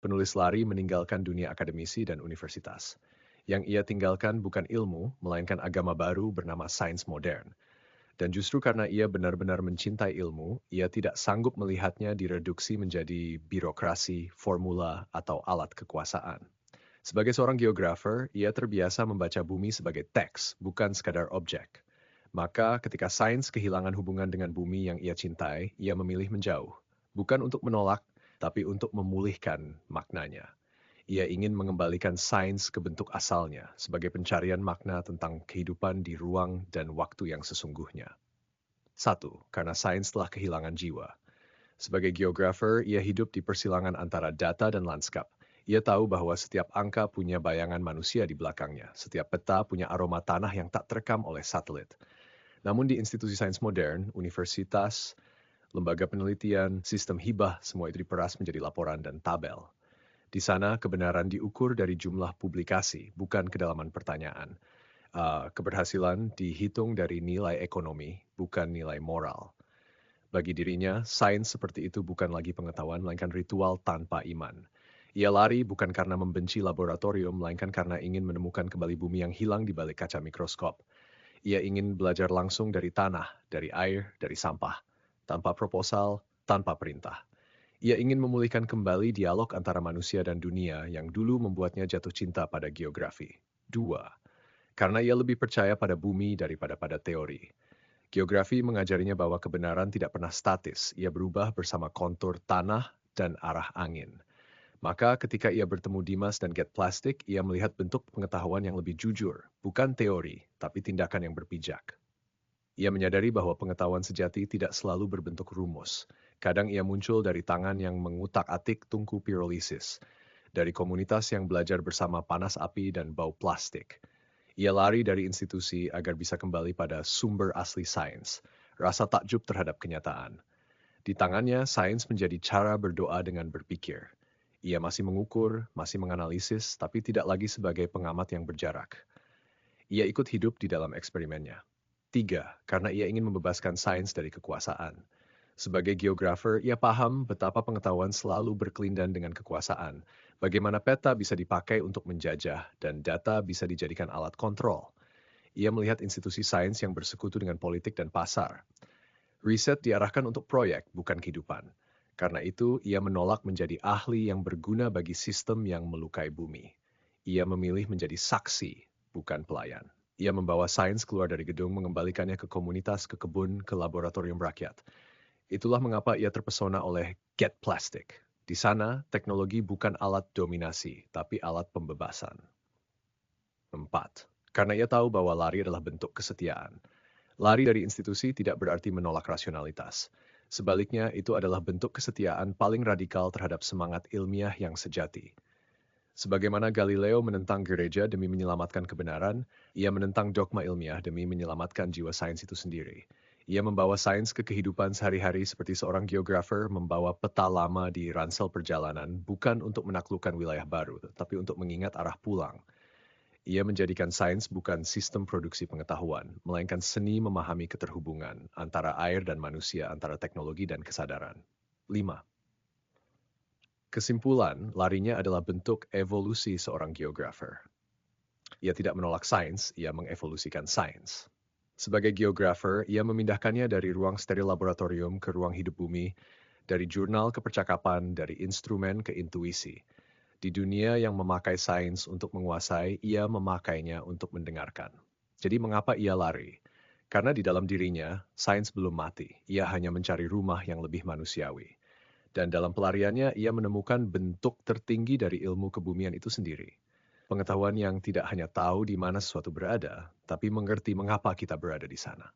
Penulis lari meninggalkan dunia akademisi dan universitas. Yang ia tinggalkan bukan ilmu, melainkan agama baru bernama sains modern. Dan justru karena ia benar-benar mencintai ilmu, ia tidak sanggup melihatnya direduksi menjadi birokrasi, formula, atau alat kekuasaan. Sebagai seorang geografer, ia terbiasa membaca bumi sebagai teks, bukan sekadar objek. Maka ketika sains kehilangan hubungan dengan bumi yang ia cintai, ia memilih menjauh. Bukan untuk menolak, tapi untuk memulihkan maknanya. Ia ingin mengembalikan sains ke bentuk asalnya sebagai pencarian makna tentang kehidupan di ruang dan waktu yang sesungguhnya. Satu, karena sains telah kehilangan jiwa. Sebagai geografer, ia hidup di persilangan antara data dan lanskap. Ia tahu bahwa setiap angka punya bayangan manusia di belakangnya. Setiap peta punya aroma tanah yang tak terekam oleh satelit. Namun di institusi sains modern, universitas, lembaga penelitian, sistem hibah, semua itu diperas menjadi laporan dan tabel. Di sana kebenaran diukur dari jumlah publikasi, bukan kedalaman pertanyaan. Keberhasilan dihitung dari nilai ekonomi, bukan nilai moral. Bagi dirinya, sains seperti itu bukan lagi pengetahuan, melainkan ritual tanpa iman. Ia lari bukan karena membenci laboratorium, melainkan karena ingin menemukan kembali bumi yang hilang di balik kaca mikroskop. Ia ingin belajar langsung dari tanah, dari air, dari sampah, tanpa proposal, tanpa perintah. Ia ingin memulihkan kembali dialog antara manusia dan dunia yang dulu membuatnya jatuh cinta pada geografi. Dua, karena ia lebih percaya pada bumi daripada pada teori. Geografi mengajarinya bahwa kebenaran tidak pernah statis, ia berubah bersama kontur tanah dan arah angin. Maka ketika ia bertemu Dimas dan Get Plastic, ia melihat bentuk pengetahuan yang lebih jujur, bukan teori, tapi tindakan yang berpijak. Ia menyadari bahwa pengetahuan sejati tidak selalu berbentuk rumus. Kadang ia muncul dari tangan yang mengutak-atik tungku pirolisis, dari komunitas yang belajar bersama panas api dan bau plastik. Ia lari dari institusi agar bisa kembali pada sumber asli sains, rasa takjub terhadap kenyataan. Di tangannya, sains menjadi cara berdoa dengan berpikir. Ia masih mengukur, masih menganalisis, tapi tidak lagi sebagai pengamat yang berjarak. Ia ikut hidup di dalam eksperimennya. Tiga, karena ia ingin membebaskan sains dari kekuasaan. Sebagai geografer, ia paham betapa pengetahuan selalu berkelindan dengan kekuasaan. Bagaimana peta bisa dipakai untuk menjajah dan data bisa dijadikan alat kontrol. Ia melihat institusi sains yang bersekutu dengan politik dan pasar. Riset diarahkan untuk proyek, bukan kehidupan. Karena itu, ia menolak menjadi ahli yang berguna bagi sistem yang melukai bumi. Ia memilih menjadi saksi, bukan pelayan. Ia membawa sains keluar dari gedung, mengembalikannya ke komunitas, ke kebun, ke laboratorium rakyat. Itulah mengapa ia terpesona oleh Get Plastic. Di sana, teknologi bukan alat dominasi, tapi alat pembebasan. 4. Karena ia tahu bahwa lari adalah bentuk kesetiaan. Lari dari institusi tidak berarti menolak rasionalitas. Sebaliknya, itu adalah bentuk kesetiaan paling radikal terhadap semangat ilmiah yang sejati. Sebagaimana Galileo menentang gereja demi menyelamatkan kebenaran, ia menentang dogma ilmiah demi menyelamatkan jiwa sains itu sendiri. Ia membawa sains ke kehidupan sehari-hari seperti seorang geografer membawa peta lama di ransel perjalanan, bukan untuk menaklukkan wilayah baru, tapi untuk mengingat arah pulang. Ia menjadikan sains bukan sistem produksi pengetahuan, melainkan seni memahami keterhubungan antara air dan manusia, antara teknologi dan kesadaran. 5. Kesimpulan, larinya adalah bentuk evolusi seorang geografer. Ia tidak menolak sains, ia mengevolusikan sains. Sebagai geografer, ia memindahkannya dari ruang steril laboratorium ke ruang hidup bumi, dari jurnal ke percakapan, dari instrumen ke intuisi. Di dunia yang memakai sains untuk menguasai, ia memakainya untuk mendengarkan. Jadi mengapa ia lari? Karena di dalam dirinya, sains belum mati. Ia hanya mencari rumah yang lebih manusiawi. Dan dalam pelariannya, ia menemukan bentuk tertinggi dari ilmu kebumian itu sendiri. Pengetahuan yang tidak hanya tahu di mana sesuatu berada, tapi mengerti mengapa kita berada di sana.